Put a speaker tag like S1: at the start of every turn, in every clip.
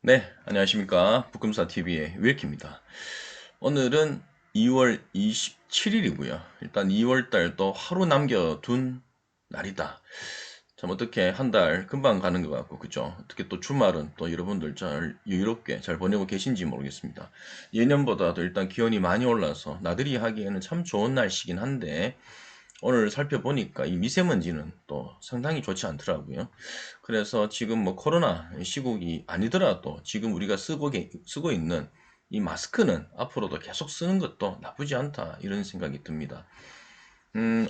S1: 네, 안녕하십니까. 북금사TV의 윌키입니다. 오늘은 2월 27일이고요. 일단 2월 달도 하루 남겨둔 날이다. 참 어떻게 한 달 금방 가는 것 같고, 그죠? 어떻게 또 주말은 또 여러분들 잘 여유롭게 잘 보내고 계신지 모르겠습니다. 예년보다도 일단 기온이 많이 올라서 나들이 하기에는 참 좋은 날씨긴 한데, 오늘 살펴보니까 이 미세먼지는 또 상당히 좋지 않더라고요. 그래서 지금 뭐 코로나 시국이 아니더라도 지금 우리가 쓰고 있는 이 마스크는 앞으로도 계속 쓰는 것도 나쁘지 않다 이런 생각이 듭니다.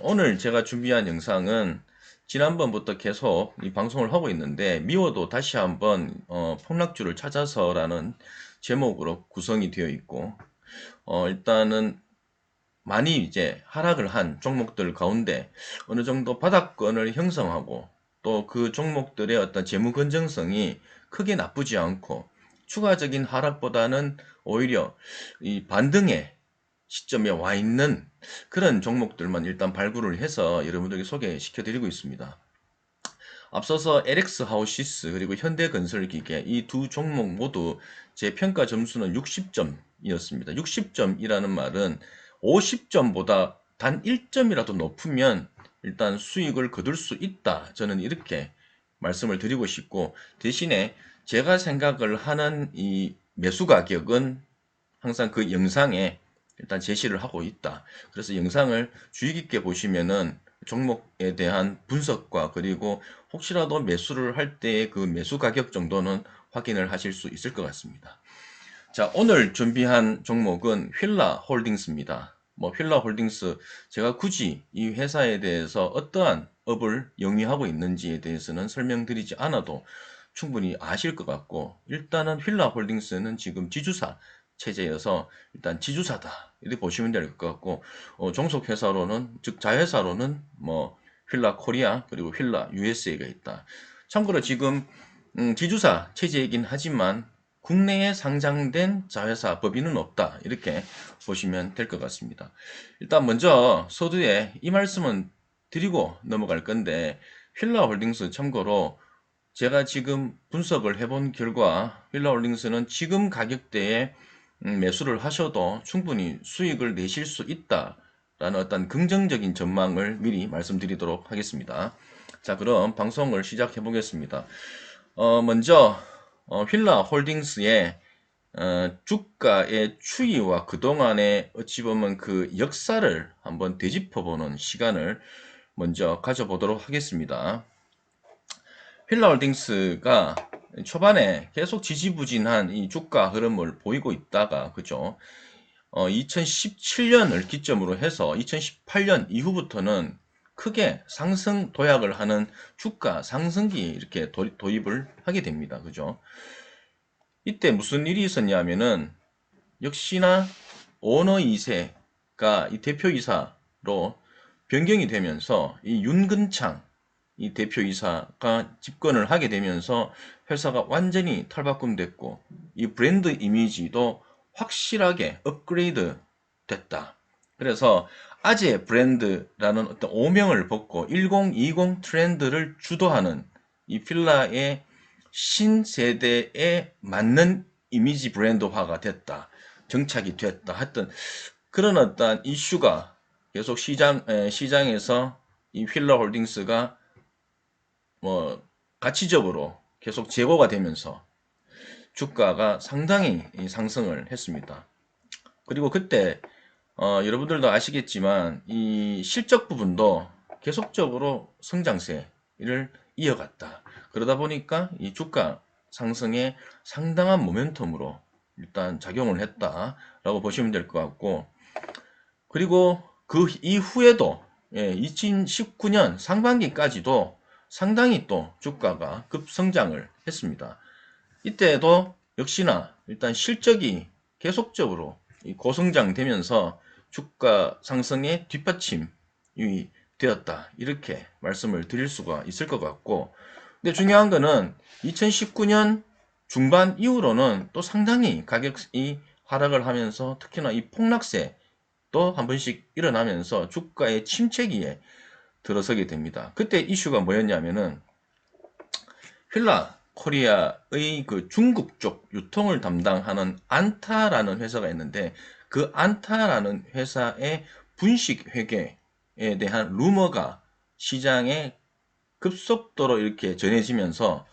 S1: 오늘 제가 준비한 영상은 지난번부터 계속 이 방송을 하고 있는데 미워도 다시 한번 폭락주를 찾아서라는 제목으로 구성이 되어 있고 일단은 많이 이제 하락을 한 종목들 가운데 어느 정도 바닥권을 형성하고 또 그 종목들의 어떤 재무 건전성이 크게 나쁘지 않고 추가적인 하락보다는 오히려 이 반등의 시점에 와 있는 그런 종목들만 일단 발굴을 해서 여러분들에게 소개시켜 드리고 있습니다. 앞서서 LX 하우시스 그리고 현대건설기계 이 두 종목 모두 제 평가 점수는 60점이었습니다. 60점이라는 말은 50점보다 단 1점이라도 높으면 일단 수익을 거둘 수 있다. 저는 이렇게 말씀을 드리고 싶고 대신에 제가 생각을 하는 이 매수 가격은 항상 그 영상에 일단 제시를 하고 있다. 그래서 영상을 주의 깊게 보시면은 종목에 대한 분석과 그리고 혹시라도 매수를 할 때의 그 매수 가격 정도는 확인을 하실 수 있을 것 같습니다. 자, 오늘 준비한 종목은 휠라 홀딩스입니다. 뭐 휠라 홀딩스 제가 굳이 이 회사에 대해서 어떠한 업을 영위하고 있는지에 대해서는 설명드리지 않아도 충분히 아실 것 같고 일단은 휠라 홀딩스는 지금 지주사 체제여서 일단 지주사다 이렇게 보시면 될 것 같고 종속 회사로는 즉 자회사로는 뭐 휠라 코리아 그리고 휠라 USA가 있다. 참고로 지금 지주사 체제이긴 하지만 국내에 상장된 자회사 법인은 없다. 이렇게 보시면 될 것 같습니다. 일단 먼저 서두에 이 말씀은 드리고 넘어갈 건데 휠라홀딩스 참고로 제가 지금 분석을 해본 결과 휠라홀딩스는 지금 가격대에 매수를 하셔도 충분히 수익을 내실 수 있다라는 어떤 긍정적인 전망을 미리 말씀드리도록 하겠습니다. 자, 그럼 방송을 시작해 보겠습니다. 먼저 휠라 홀딩스의 주가의 추이와 그동안의 어찌 보면 그 역사를 한번 되짚어보는 시간을 먼저 가져보도록 하겠습니다. 휠라 홀딩스가 초반에 계속 지지부진한 이 주가 흐름을 보이고 있다가 그죠? 2017년을 기점으로 해서 2018년 이후부터는 크게 상승 도약을 하는 주가 상승기 이렇게 도입을 하게 됩니다. 그죠? 이때 무슨 일이 있었냐면은 역시나 오너 2세가 이 대표이사로 변경이 되면서 이 윤근창 이 대표이사가 집권을 하게 되면서 회사가 완전히 탈바꿈됐고 이 브랜드 이미지도 확실하게 업그레이드 됐다. 그래서 아재 브랜드라는 어떤 오명을 벗고 1020 트렌드를 주도하는 이 필라의 신세대에 맞는 이미지 브랜드화가 됐다. 정착이 됐다. 하여튼 그런 어떤 이슈가 계속 시장에서 이 휠라 홀딩스가 뭐 가치적으로 계속 제고가 되면서 주가가 상당히 상승을 했습니다. 그리고 그때 여러분들도 아시겠지만 이 실적 부분도 계속적으로 성장세를 이어갔다. 그러다 보니까 이 주가 상승에 상당한 모멘텀으로 일단 작용을 했다라고 보시면 될 것 같고 그리고 그 이후에도 2019년 상반기까지도 상당히 또 주가가 급성장을 했습니다. 이때도 역시나 일단 실적이 계속적으로 고성장되면서 주가 상승에 뒷받침이 되었다. 이렇게 말씀을 드릴 수가 있을 것 같고 근데 중요한 거는 2019년 중반 이후로는 또 상당히 가격이 하락을 하면서 특히나 이 폭락세 또 한 번씩 일어나면서 주가의 침체기에 들어서게 됩니다. 그때 이슈가 뭐였냐면은 휠라 코리아의 그 중국 쪽 유통을 담당하는 안타라는 회사가 있는데 그 안타라는 회사의 분식 회계에 대한 루머가 시장에 급속도로 이렇게 전해지면서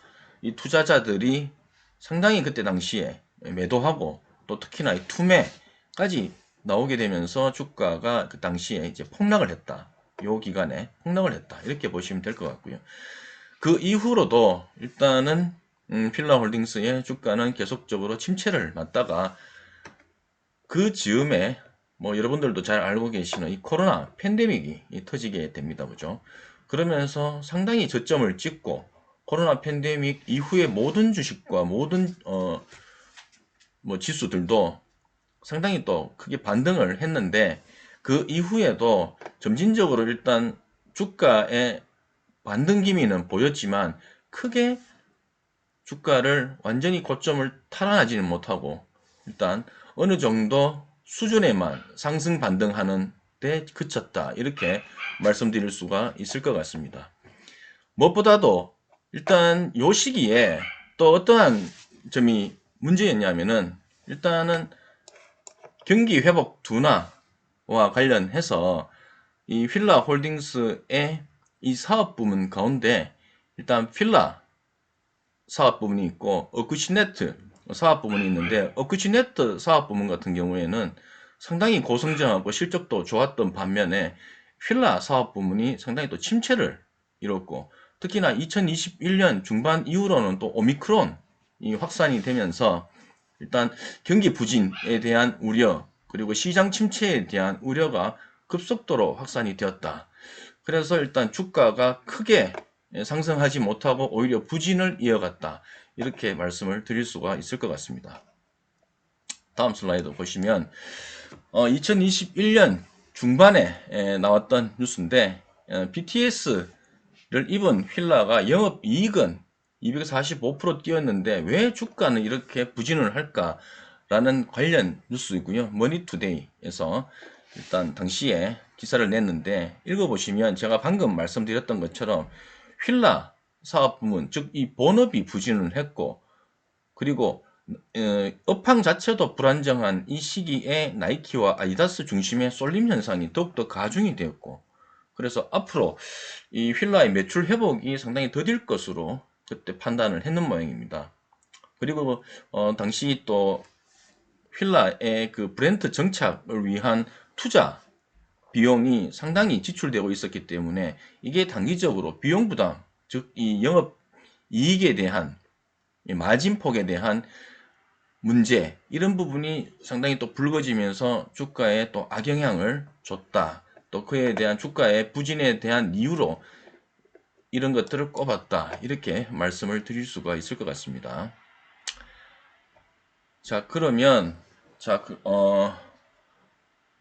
S1: 이 투자자들이 상당히 그때 당시에 매도하고 또 특히나 이 투매까지 나오게 되면서 주가가 그 당시에 이제 폭락을 했다. 요 기간에 폭락을 했다. 이렇게 보시면 될 것 같고요. 그 이후로도 일단은 필라홀딩스의 주가는 계속적으로 침체를 맞다가 그 즈음에 뭐 여러분들도 잘 알고 계시는 이 코로나 팬데믹이 터지게 됩니다. 그죠? 그러면서 상당히 저점을 찍고 코로나 팬데믹 이후에 모든 주식과 모든 뭐 지수들도 상당히 또 크게 반등을 했는데 그 이후에도 점진적으로 일단 주가의 반등 기미는 보였지만 크게 주가를 완전히 고점을 탈환하지는 못하고 일단 어느 정도 수준에만 상승 반등하는 데 그쳤다. 이렇게 말씀드릴 수가 있을 것 같습니다. 무엇보다도 일단 요 시기에 또 어떠한 점이 문제였냐면은 일단은 경기 회복 둔화와 관련해서 이 필라 홀딩스의 이 사업 부문 가운데 일단 필라 사업 부문이 있고 어쿠치네트 사업 부문이 있는데 어쿠치네트 사업 부문 같은 경우에는 상당히 고성장하고 실적도 좋았던 반면에 필라 사업 부문이 상당히 또 침체를 이뤘고 특히나 2021년 중반 이후로는 또 오미크론이 확산이 되면서 일단 경기 부진에 대한 우려 그리고 시장 침체에 대한 우려가 급속도로 확산이 되었다. 그래서 일단 주가가 크게 상승하지 못하고 오히려 부진을 이어갔다. 이렇게 말씀을 드릴 수가 있을 것 같습니다. 다음 슬라이드 보시면 2021년 중반에 나왔던 뉴스인데 BTS를 입은 휠라가 영업이익은 245% 뛰었는데 왜 주가는 이렇게 부진을 할까라는 관련 뉴스이고요. 머니투데이에서 일단 당시에 기사를 냈는데 읽어보시면 제가 방금 말씀드렸던 것처럼 휠라 사업 부문 즉 이 본업이 부진을 했고 그리고 업황 자체도 불안정한 이 시기에 나이키와 아디다스 중심의 쏠림 현상이 더욱더 가중이 되었고 그래서 앞으로 이 휠라의 매출 회복이 상당히 더딜 것으로 그때 판단을 했는 모양입니다. 그리고 당시 또 휠라의 그 브랜드 정착을 위한 투자 비용이 상당히 지출되고 있었기 때문에 이게 단기적으로 비용 부담, 즉 이 영업 이익에 대한 마진폭에 대한 문제 이런 부분이 상당히 또 불거지면서 주가에 또 악영향을 줬다. 또 그에 대한 주가의 부진에 대한 이유로 이런 것들을 꼽았다. 이렇게 말씀을 드릴 수가 있을 것 같습니다. 자, 그러면 자,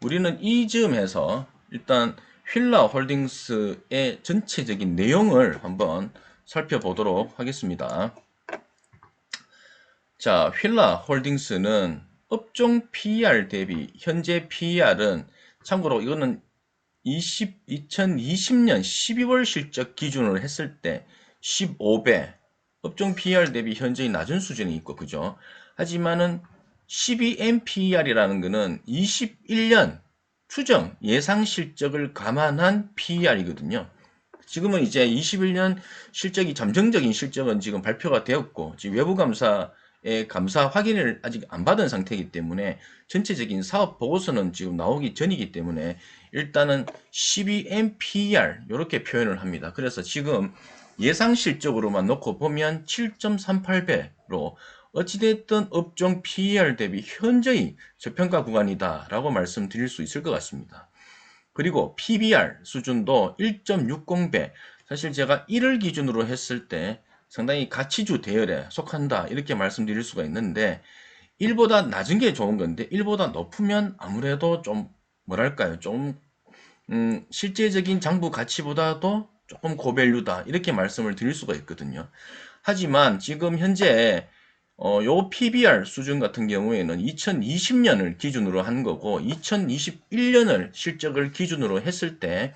S1: 우리는 이 즈음에서 일단 휠라 홀딩스의 전체적인 내용을 한번 살펴보도록 하겠습니다. 자, 휠라 홀딩스는 업종 PER 대비 현재 PER은 참고로 이거는 2020년 12월 실적 기준으로 했을 때 15배 업종 PER 대비 현재의 낮은 수준이 있고 그죠? 하지만은 12NPER이라는 거는 21년 추정 예상 실적을 감안한 PER이거든요. 지금은 이제 21년 실적이 잠정적인 실적은 지금 발표가 되었고 지금 외부 감사의 감사 확인을 아직 안 받은 상태이기 때문에 전체적인 사업 보고서는 지금 나오기 전이기 때문에 일단은 12NPER 이렇게 표현을 합니다. 그래서 지금 예상 실적으로만 놓고 보면 7.38배로 어찌됐든 업종 PER 대비 현저히 저평가 구간이다 라고 말씀드릴 수 있을 것 같습니다. 그리고 PBR 수준도 1.60배 사실 제가 1을 기준으로 했을 때 상당히 가치주 대열에 속한다 이렇게 말씀드릴 수가 있는데 1보다 낮은 게 좋은 건데 1보다 높으면 아무래도 좀 뭐랄까요 좀 실제적인 장부 가치보다도 조금 고밸류다 이렇게 말씀을 드릴 수가 있거든요. 하지만 지금 현재 요 PBR 수준 같은 경우에는 2020년을 기준으로 한 거고 2021년을 실적을 기준으로 했을 때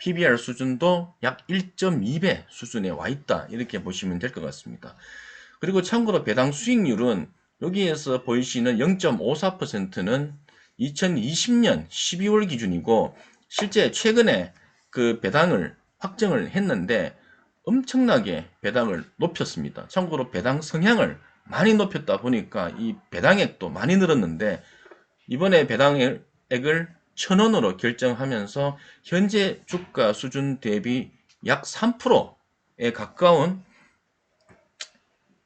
S1: PBR 수준도 약 1.2배 수준에 와 있다 이렇게 보시면 될 것 같습니다. 그리고 참고로 배당 수익률은 여기에서 보이시는 0.54%는 2020년 12월 기준이고 실제 최근에 그 배당을 확정을 했는데 엄청나게 배당을 높였습니다. 참고로 배당 성향을 많이 높였다 보니까 이 배당액도 많이 늘었는데 이번에 배당액을 1,000원으로 결정하면서 현재 주가 수준 대비 약 3%에 가까운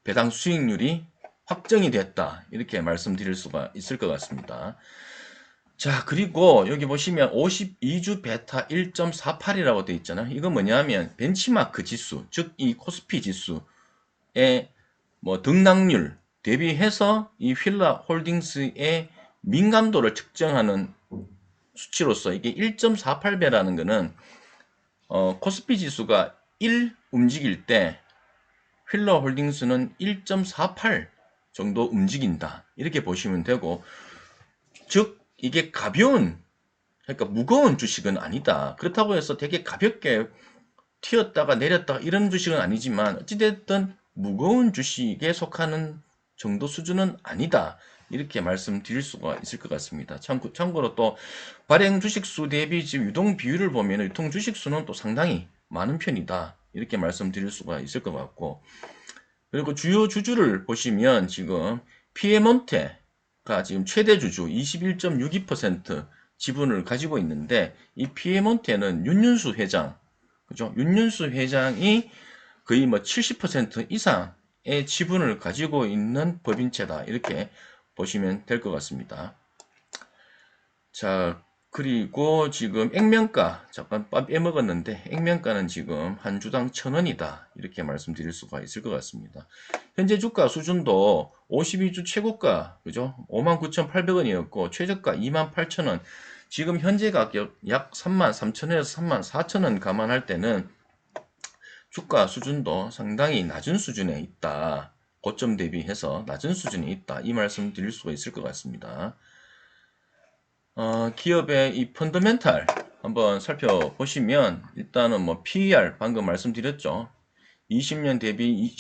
S1: 배당 수익률이 확정이 됐다. 이렇게 말씀드릴 수가 있을 것 같습니다. 자, 그리고 여기 보시면 52주 베타 1.48이라고 되어 있잖아요. 이건 뭐냐면 벤치마크 지수, 즉 이 코스피 지수의 뭐 등락률 대비해서 이 휠라 홀딩스의 민감도를 측정하는 수치로서 이게 1.48배라는 것은 코스피 지수가 1 움직일 때 휠라 홀딩스는 1.48 정도 움직인다. 이렇게 보시면 되고, 즉 이게 가벼운, 그러니까 무거운 주식은 아니다. 그렇다고 해서 되게 가볍게 튀었다가 내렸다가 이런 주식은 아니지만 어찌됐든 무거운 주식에 속하는 정도 수준은 아니다. 이렇게 말씀드릴 수가 있을 것 같습니다. 참고로 또 발행 주식수 대비 지금 유동 비율을 보면 유통 주식수는 또 상당히 많은 편이다. 이렇게 말씀드릴 수가 있을 것 같고, 그리고 주요 주주를 보시면 지금 피에몬테가 지금 최대 주주 21.62% 지분을 가지고 있는데 이 피에몬테는 윤윤수 회장, 그죠? 윤윤수 회장이 거의 뭐 70% 이상의 지분을 가지고 있는 법인체다. 이렇게 보시면 될 것 같습니다. 자, 그리고 지금 액면가 잠깐 빼먹었는데 액면가는 지금 한 주당 1,000원이다. 이렇게 말씀드릴 수가 있을 것 같습니다. 현재 주가 수준도 52주 최고가 그죠? 59,800원이었고 최저가 28,000원. 지금 현재 가격 약 33,000원에서 34,000원 감안할 때는 주가 수준도 상당히 낮은 수준에 있다. 고점 대비해서 낮은 수준에 있다. 이 말씀 드릴 수가 있을 것 같습니다. 기업의 이 펀더멘탈 한번 살펴보시면 일단은 뭐 PER 방금 말씀드렸죠. 20년 대비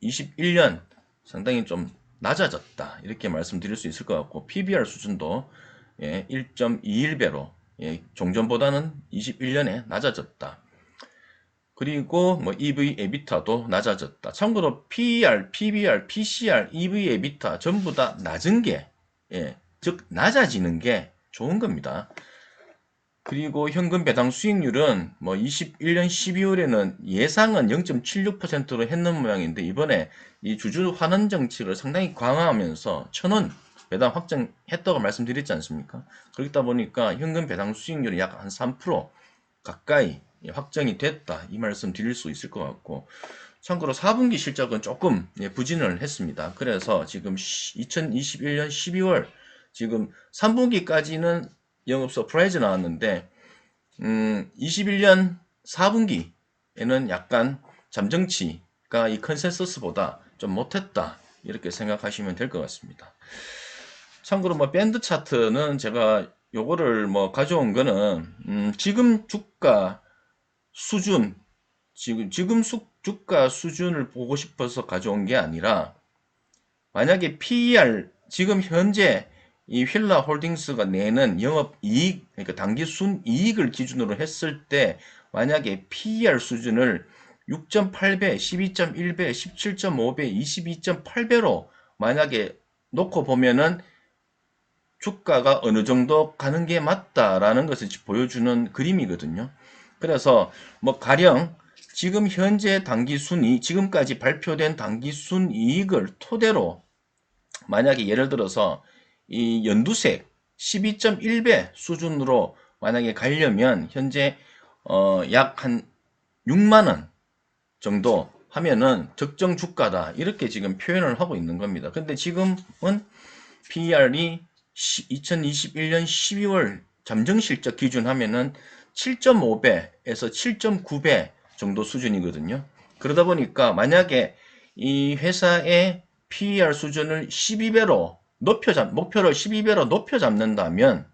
S1: 21년 상당히 좀 낮아졌다. 이렇게 말씀드릴 수 있을 것 같고 PBR 수준도 1.21배로 종전보다는 21년에 낮아졌다. 그리고 뭐 EV 에비타도 낮아졌다. 참고로 PER, PBR, PCR, EV 에비타 전부 다 낮은 게, 즉 낮아지는 게 좋은 겁니다. 그리고 현금 배당 수익률은 뭐 21년 12월에는 예상은 0.76%로 했는 모양인데 이번에 이 주주 환원 정책을 상당히 강화하면서 1,000원 배당 확정했다고 말씀드렸지 않습니까? 그렇다 보니까 현금 배당 수익률이 약 한 3% 가까이 확정이 됐다. 이 말씀 드릴 수 있을 것 같고 참고로 4분기 실적은 조금 부진을 했습니다. 그래서 지금 2021년 12월 지금 3분기까지는 영업 서프라이즈 나왔는데 21년 4분기에는 약간 잠정치가 이 컨센서스보다 좀 못했다. 이렇게 생각하시면 될 것 같습니다. 참고로 뭐 밴드 차트는 제가 요거를 뭐 가져온 거는 지금 주가 수준 지금 주가 수준을 보고 싶어서 가져온 게 아니라 만약에 PER 지금 현재 이 휠라 홀딩스가 내는 영업이익 그러니까 당기 순이익을 기준으로 했을 때 만약에 PER 수준을 6.8배, 12.1배, 17.5배, 22.8배로 만약에 놓고 보면은 주가가 어느 정도 가는 게 맞다라는 것을 보여주는 그림이거든요. 그래서 뭐 가령 지금 현재 당기순이익, 지금까지 발표된 당기순이익을 토대로 만약에 예를 들어서 이 연두색 12.1배 수준으로 만약에 가려면 현재 약 한 6만원 정도 하면은 적정 주가다 이렇게 지금 표현을 하고 있는 겁니다. 근데 지금은 PER이 2021년 12월 잠정실적 기준 하면은 7.5배에서 7.9배 정도 수준이거든요. 그러다 보니까 만약에 이 회사의 PER 수준을 12배로 목표를 12배로 높여 잡는다면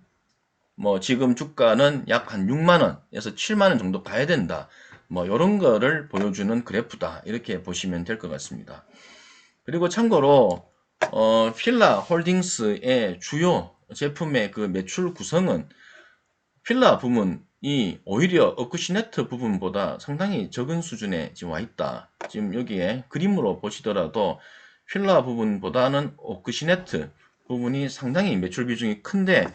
S1: 뭐 지금 주가는 약 한 6만원에서 7만원 정도 가야 된다. 뭐 이런 거를 보여주는 그래프다. 이렇게 보시면 될 것 같습니다. 그리고 참고로 필라 홀딩스의 주요 제품의 그 매출 구성은 필라 부문이 오히려 어쿠시네트 부분보다 상당히 적은 수준에 지금 와 있다. 지금 여기에 그림으로 보시더라도 필라 부분보다는 어쿠시네트 부분이 상당히 매출 비중이 큰데,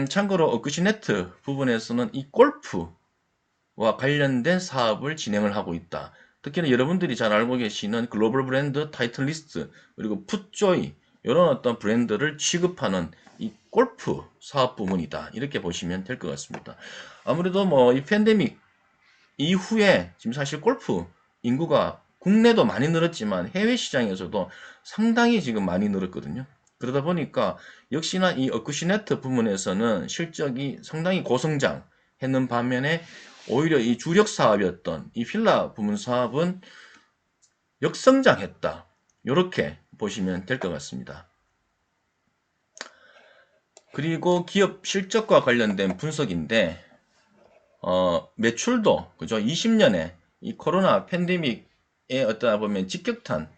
S1: 참고로 어쿠시네트 부분에서는 이 골프와 관련된 사업을 진행을 하고 있다. 특히나 여러분들이 잘 알고 계시는 글로벌 브랜드 타이틀리스트, 그리고 풋조이, 이런 어떤 브랜드를 취급하는 이 골프 사업 부문이다. 이렇게 보시면 될 것 같습니다. 아무래도 뭐 이 팬데믹 이후에 지금 사실 골프 인구가 국내도 많이 늘었지만 해외 시장에서도 상당히 지금 많이 늘었거든요. 그러다 보니까 역시나 이 어쿠시네트 부문에서는 실적이 상당히 고성장했는 반면에 오히려 이 주력 사업이었던 이 필라 부문 사업은 역성장했다. 이렇게 보시면 될 것 같습니다. 그리고 기업 실적과 관련된 분석인데, 매출도, 그죠? 20년에 이 코로나 팬데믹의 어떠다 보면 직격탄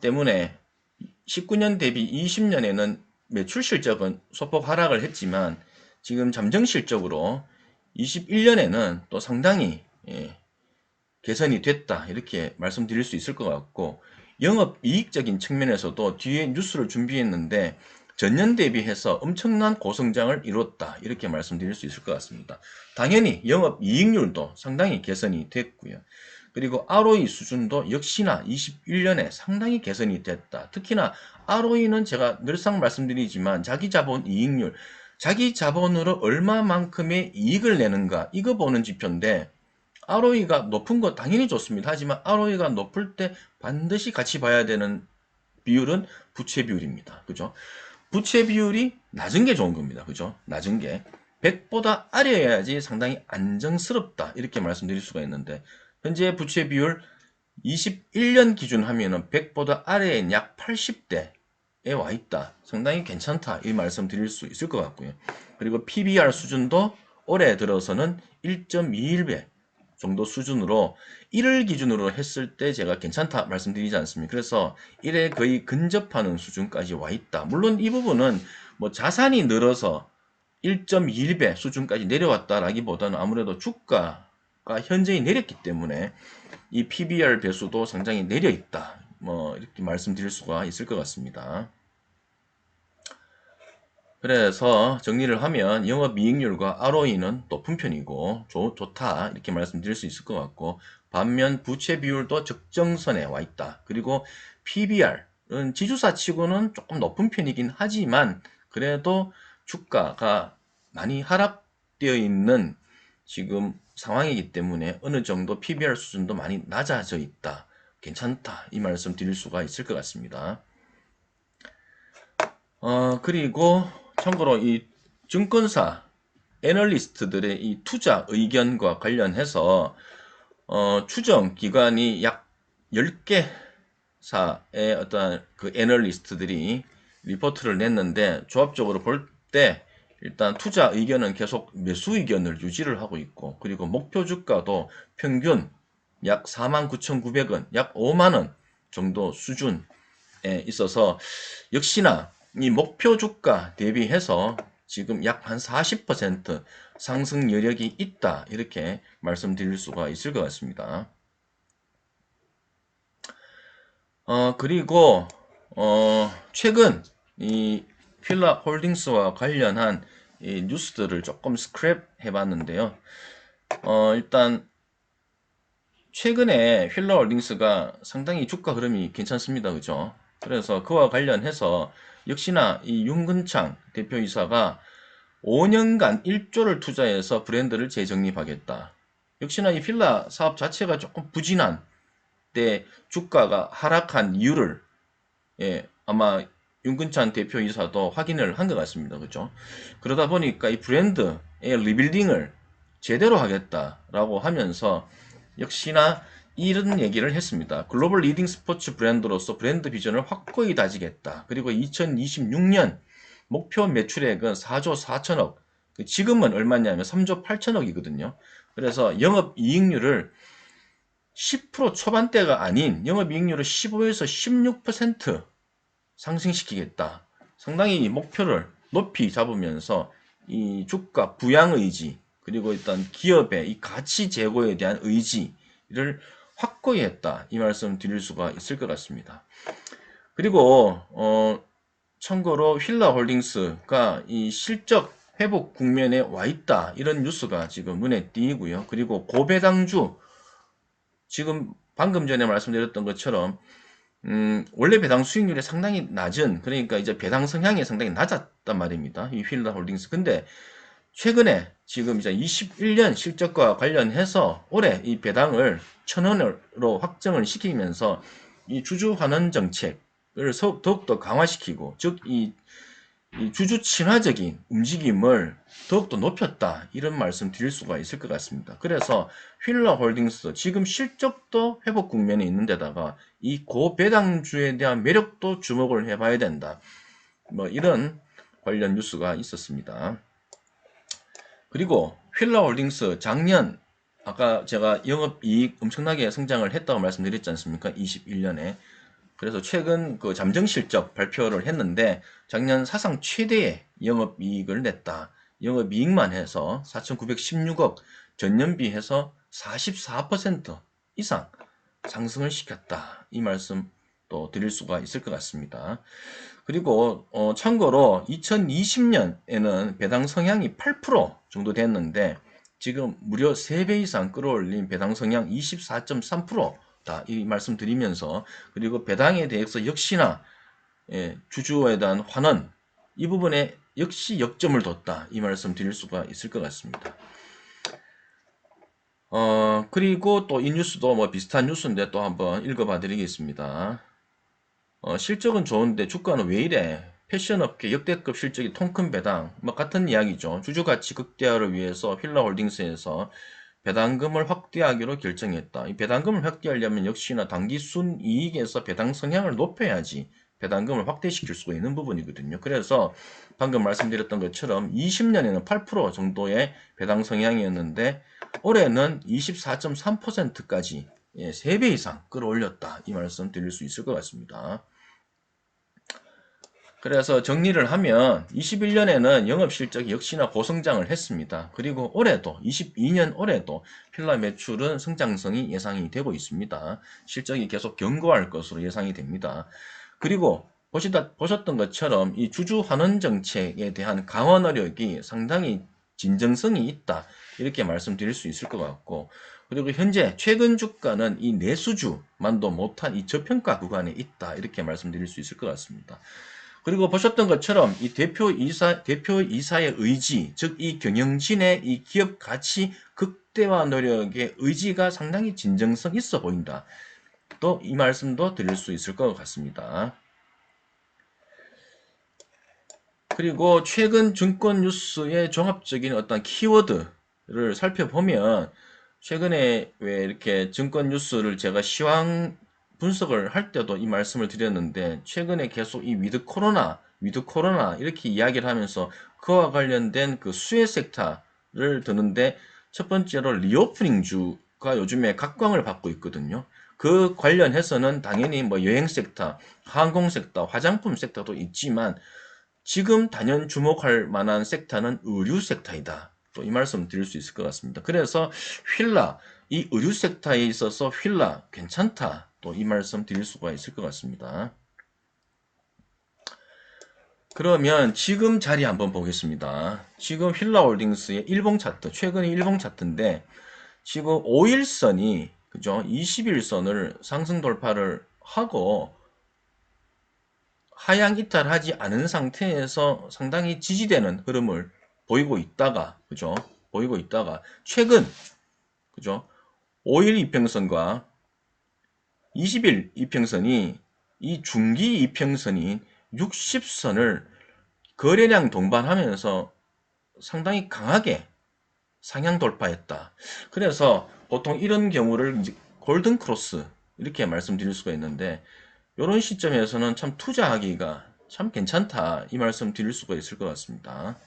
S1: 때문에 19년 대비 20년에는 매출 실적은 소폭 하락을 했지만 지금 잠정 실적으로 21년에는 또 상당히 개선이 됐다. 이렇게 말씀드릴 수 있을 것 같고, 영업 이익적인 측면에서도 뒤에 뉴스를 준비했는데 전년 대비해서 엄청난 고성장을 이뤘다. 이렇게 말씀드릴 수 있을 것 같습니다. 당연히 영업 이익률도 상당히 개선이 됐고요. 그리고 ROE 수준도 역시나 21년에 상당히 개선이 됐다. 특히나 ROE는 제가 늘상 말씀드리지만 자기 자본 이익률, 자기 자본으로 얼마만큼의 이익을 내는가, 이거 보는 지표인데, ROE가 높은 거 당연히 좋습니다. 하지만 ROE가 높을 때 반드시 같이 봐야 되는 비율은 부채 비율입니다. 그죠? 부채 비율이 낮은 게 좋은 겁니다. 그죠? 낮은 게 100보다 아래여야지 상당히 안정스럽다. 이렇게 말씀드릴 수가 있는데, 현재 부채 비율 21년 기준 하면은 100보다 아래인 약 80대에 와 있다. 상당히 괜찮다. 이 말씀 드릴 수 있을 것 같고요. 그리고 PBR 수준도 올해 들어서는 1.21배 정도 수준으로 1을 기준으로 했을 때 제가 괜찮다 말씀드리지 않습니까? 그래서 1에 거의 근접하는 수준까지 와 있다. 물론 이 부분은 뭐 자산이 늘어서 1.21배 수준까지 내려왔다라기보다는 아무래도 주가가 현저히 내렸기 때문에 이 PBR 배수도 상당히 내려 있다. 뭐 이렇게 말씀드릴 수가 있을 것 같습니다. 그래서 정리를 하면 영업이익률과 ROE는 높은 편이고 좋다 이렇게 말씀드릴 수 있을 것 같고, 반면 부채 비율도 적정선에 와 있다. 그리고 PBR은 지주사 치고는 조금 높은 편이긴 하지만 그래도 주가가 많이 하락되어 있는 지금 상황이기 때문에 어느 정도 PBR 수준도 많이 낮아져 있다. 괜찮다. 이 말씀 드릴 수가 있을 것 같습니다. 그리고 참고로 이 증권사 애널리스트들의 이 투자 의견과 관련해서 추정 기관이 약 10개사의 어떤 그 애널리스트들이 리포트를 냈는데, 조합적으로 볼 때 일단 투자 의견은 계속 매수 의견을 유지를 하고 있고, 그리고 목표 주가도 평균 약 49,900원, 약 5만원 정도 수준에 있어서 역시나 이 목표 주가 대비해서 지금 약 한 40% 상승 여력이 있다. 이렇게 말씀드릴 수가 있을 것 같습니다. 그리고 최근 이 필라 홀딩스와 관련한 이 뉴스들을 조금 스크랩 해봤는데요. 일단 최근에 필라 홀딩스가 상당히 주가 흐름이 괜찮습니다. 그죠? 그래서 그와 관련해서 역시나 이 윤근창 대표이사가 5년간 1조를 투자해서 브랜드를 재정립하겠다. 역시나 이 필라 사업 자체가 조금 부진한 때 주가가 하락한 이유를 아마 윤근찬 대표이사도 확인을 한 것 같습니다. 그죠? 그러다 보니까 이 브랜드의 리빌딩을 제대로 하겠다라고 하면서 역시나 이런 얘기를 했습니다. 글로벌 리딩 스포츠 브랜드로서 브랜드 비전을 확고히 다지겠다. 그리고 2026년 목표 매출액은 4조 4천억. 지금은 얼마냐면 3조 8천억이거든요. 그래서 영업 이익률을 10% 초반대가 아닌 영업이익률을 15에서 16% 상승시키겠다. 상당히 이 목표를 높이 잡으면서 이 주가 부양 의지, 그리고 일단 기업의 이 가치 제고에 대한 의지를 확고히 했다. 이 말씀 드릴 수가 있을 것 같습니다. 그리고 참고로 휠라홀딩스가 이 실적 회복 국면에 와 있다. 이런 뉴스가 지금 눈에 띄고요. 그리고 고배당주, 지금 방금 전에 말씀드렸던 것처럼 원래 배당 수익률이 상당히 낮은, 그러니까 이제 배당 성향이 상당히 낮았단 말입니다. 이 휠라홀딩스. 근데 최근에 지금 이제 21년 실적과 관련해서 올해 이 배당을 1,000원으로 확정을 시키면서 이 주주 환원 정책을 더욱더 강화시키고, 즉 이 주주 친화적인 움직임을 더욱더 높였다. 이런 말씀 드릴 수가 있을 것 같습니다. 그래서 휠라홀딩스 지금 실적도 회복 국면에 있는 데다가 이 고배당주에 대한 매력도 주목을 해봐야 된다. 뭐 이런 관련 뉴스가 있었습니다. 그리고 휠라홀딩스 작년 아까 제가 영업이익 엄청나게 성장을 했다고 말씀드렸지 않습니까? 21년에. 그래서 최근 그 잠정 실적 발표를 했는데 작년 사상 최대의 영업이익을 냈다. 영업이익만 해서 4,916억, 전년비 해서 44% 이상 상승을 시켰다. 이 말씀 또 드릴 수가 있을 것 같습니다. 그리고 참고로 2020년에는 배당 성향이 8% 정도 됐는데 지금 무려 3배 이상 끌어올린 배당 성향 24.3%다. 이 말씀 드리면서, 그리고 배당에 대해서 역시나 주주에 대한 환원, 이 부분에 역시 역점을 뒀다. 이 말씀 드릴 수가 있을 것 같습니다. 그리고 또 이 뉴스도 뭐 비슷한 뉴스인데 또 한번 읽어봐 드리겠습니다. 실적은 좋은데 주가는 왜 이래? 패션업계 역대급 실적이 통큰 배당, 뭐 같은 이야기죠. 주주가치 극대화를 위해서 휠라홀딩스에서 배당금을 확대하기로 결정했다. 이 배당금을 확대하려면 역시나 당기 순이익에서 배당 성향을 높여야지 배당금을 확대시킬 수가 있는 부분이거든요. 그래서 방금 말씀드렸던 것처럼 20년에는 8% 정도의 배당 성향이었는데 올해는 24.3%까지 3배 이상 끌어올렸다. 이 말씀 드릴 수 있을 것 같습니다. 그래서 정리를 하면 21년에는 영업실적이 역시나 고성장을 했습니다. 그리고 올해도 22년 올해도 필라 매출은 성장성이 예상이 되고 있습니다. 실적이 계속 견고할 것으로 예상이 됩니다. 그리고 보셨던 것처럼 이 주주 환원 정책에 대한 강화 노력이 상당히 진정성이 있다. 이렇게 말씀드릴 수 있을 것 같고, 그리고 현재 최근 주가는 이 내수주만도 못한 이 저평가 구간에 있다. 이렇게 말씀드릴 수 있을 것 같습니다. 그리고 보셨던 것처럼 이 대표이사의 의지, 즉 이 경영진의 이 기업 가치 극대화 노력의 의지가 상당히 진정성 있어 보인다. 또 이 말씀도 드릴 수 있을 것 같습니다. 그리고 최근 증권 뉴스의 종합적인 어떤 키워드를 살펴보면, 최근에 왜 이렇게 증권 뉴스를 제가 시황 분석을 할 때도 이 말씀을 드렸는데, 최근에 계속 이 위드 코로나 이렇게 이야기를 하면서 그와 관련된 그 수혜 섹터를 드는데, 첫 번째로 리오프닝주가 요즘에 각광을 받고 있거든요. 그 관련해서는 당연히 뭐 여행 섹터, 항공 섹터, 화장품 섹터도 있지만 지금 단연 주목할 만한 섹터는 의류 섹터이다. 또 이 말씀 드릴 수 있을 것 같습니다. 그래서 휠라, 이 의류 섹터에 있어서 휠라 괜찮다. 또 이 말씀 드릴 수가 있을 것 같습니다. 그러면 지금 자리 한번 보겠습니다. 지금 휠라홀딩스의 일봉 차트, 최근의 일봉 차트인데 지금 5일선이 그죠? 21선을 상승 돌파를 하고 하향 이탈하지 않은 상태에서 상당히 지지되는 흐름을 보이고 있다가, 그죠? 보이고 있다가, 최근, 그죠? 5일 이평선과 20일 이평선이 이 중기 이평선인 60선을 거래량 동반하면서 상당히 강하게 상향 돌파했다. 그래서 보통 이런 경우를 골든 크로스 이렇게 말씀드릴 수가 있는데, 이런 시점에서는 참 투자하기가 참 괜찮다. 이 말씀 드릴 수가 있을 것 같습니다.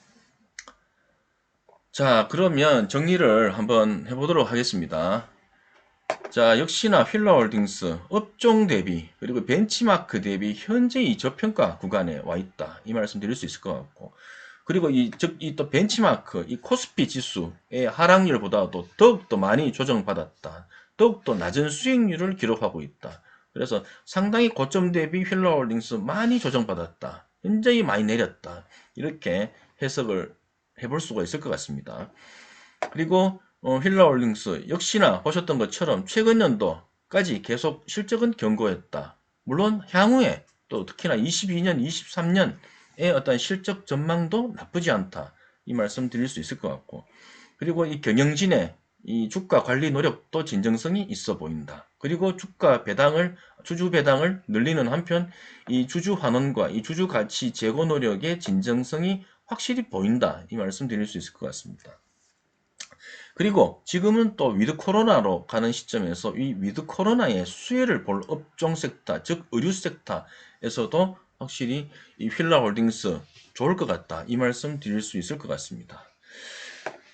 S1: 자, 그러면 정리를 한번 해보도록 하겠습니다. 자, 역시나 휠라홀딩스 업종 대비 그리고 벤치마크 대비 현재 이 저평가 구간에 와 있다. 이 말씀 드릴 수 있을 것 같고. 그리고 이 또 벤치마크, 이 코스피 지수의 하락률보다도 더욱더 많이 조정받았다. 더욱더 낮은 수익률을 기록하고 있다. 그래서 상당히 고점 대비 휠라홀딩스 많이 조정받았다. 굉장히 많이 내렸다. 이렇게 해석을 해볼 수가 있을 것 같습니다. 그리고 휠라홀딩스 역시나 보셨던 것처럼 최근 연도까지 계속 실적은 견고했다. 물론 향후에 또 특히나 22년, 23년의 어떤 실적 전망도 나쁘지 않다. 이 말씀 드릴 수 있을 것 같고. 그리고 이 경영진의 이 주가 관리 노력도 진정성이 있어 보인다. 그리고 주주 배당을 늘리는 한편 이 주주 환원과 이 주주 가치 제고 노력의 진정성이 확실히 보인다. 이 말씀 드릴 수 있을 것 같습니다. 그리고 지금은 또 위드 코로나로 가는 시점에서 이 위드 코로나의 수혜를 볼 업종 섹터, 즉 의류 섹터에서도 확실히 이 휠라홀딩스 좋을 것 같다. 이 말씀 드릴 수 있을 것 같습니다.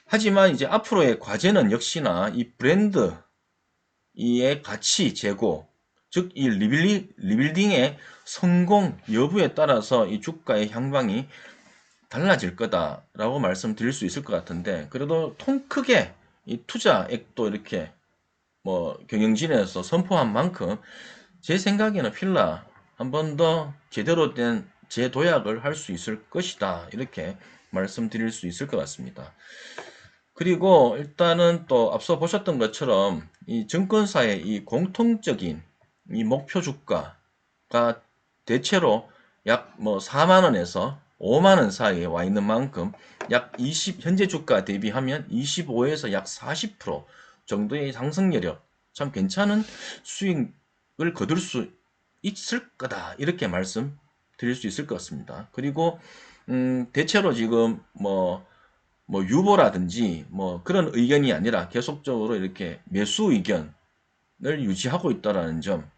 S1: 하지만 이제 앞으로의 과제는 역시나 이 브랜드 이의 가치 제고, 즉 이 리빌딩의 성공 여부에 따라서 이 주가의 향방이 달라질 거다라고 말씀드릴 수 있을 것 같은데, 그래도 통 크게 이 투자액도 이렇게 뭐 경영진에서 선포한 만큼 제 생각에는 필라 한 번 더 제대로 된 재도약을 할 수 있을 것이다, 이렇게 말씀드릴 수 있을 것 같습니다. 그리고 일단은 또 앞서 보셨던 것처럼 이 증권사의 이 공통적인 이 목표 주가가 대체로 약 뭐 4만 원에서 5만 원 사이에 와 있는 만큼 약 20, 현재 주가 대비하면 25에서 약 40% 정도의 상승 여력, 참 괜찮은 수익을 거둘 수 있을 거다, 이렇게 말씀드릴 수 있을 것 같습니다. 그리고 대체로 지금 뭐 유보라든지 뭐 그런 의견이 아니라 계속적으로 이렇게 매수 의견을 유지하고 있다라는 점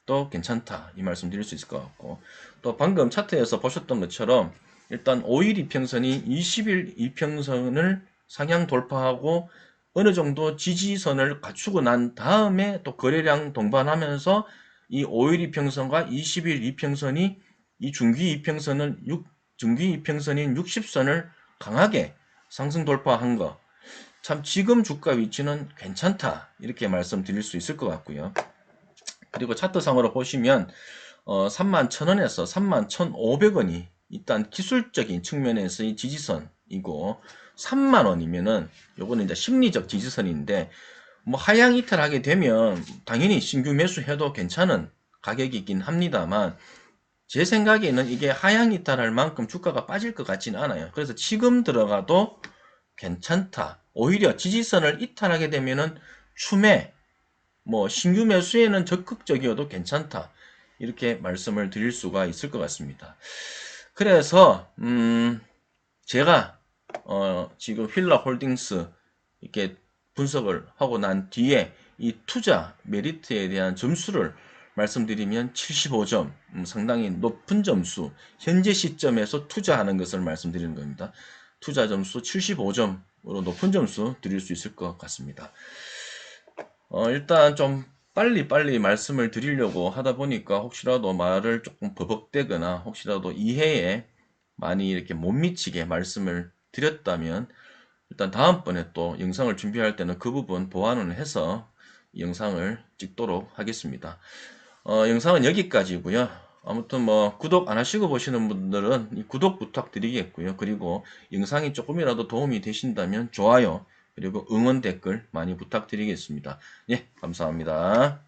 S1: 또 괜찮다, 이 말씀 드릴 수 있을 것 같고, 또 방금 차트에서 보셨던 것처럼 일단 5일 이평선이 20일 이평선을 상향 돌파하고 어느 정도 지지선을 갖추고 난 다음에 또 거래량 동반하면서 이 5일 이평선과 20일 이평선이 이 중기 이평선인 60선을 강하게 상승 돌파한 거, 참 지금 주가 위치는 괜찮다, 이렇게 말씀드릴 수 있을 것 같고요. 그리고 차트상으로 보시면 31,000원에서 31,500원이 일단 기술적인 측면에서의 지지선이고, 3만원이면은 요거는 이제 심리적 지지선인데, 뭐 하향 이탈하게 되면 당연히 신규 매수해도 괜찮은 가격이긴 합니다만, 제 생각에는 이게 하향 이탈할 만큼 주가가 빠질 것 같지는 않아요. 그래서 지금 들어가도 괜찮다. 오히려 지지선을 이탈하게 되면은 추매, 뭐 신규 매수에는 적극적이어도 괜찮다, 이렇게 말씀을 드릴 수가 있을 것 같습니다. 그래서 제가 지금 휠라홀딩스 이렇게 분석을 하고 난 뒤에 이 투자 메리트에 대한 점수를 말씀드리면 75점, 상당히 높은 점수, 현재 시점에서 투자하는 것을 말씀드리는 겁니다. 투자 점수 75점으로 높은 점수 드릴 수 있을 것 같습니다. 일단 좀 빨리 말씀을 드리려고 하다 보니까 혹시라도 말을 조금 버벅대거나 혹시라도 이해에 많이 이렇게 못 미치게 말씀을 드렸다면, 일단 다음번에 또 영상을 준비할 때는 그 부분 보완을 해서 영상을 찍도록 하겠습니다. 영상은 여기까지고요. 아무튼 뭐 구독 안 하시고 보시는 분들은 구독 부탁드리겠고요. 그리고 영상이 조금이라도 도움이 되신다면 좋아요, 그리고 응원 댓글 많이 부탁드리겠습니다. 예, 감사합니다.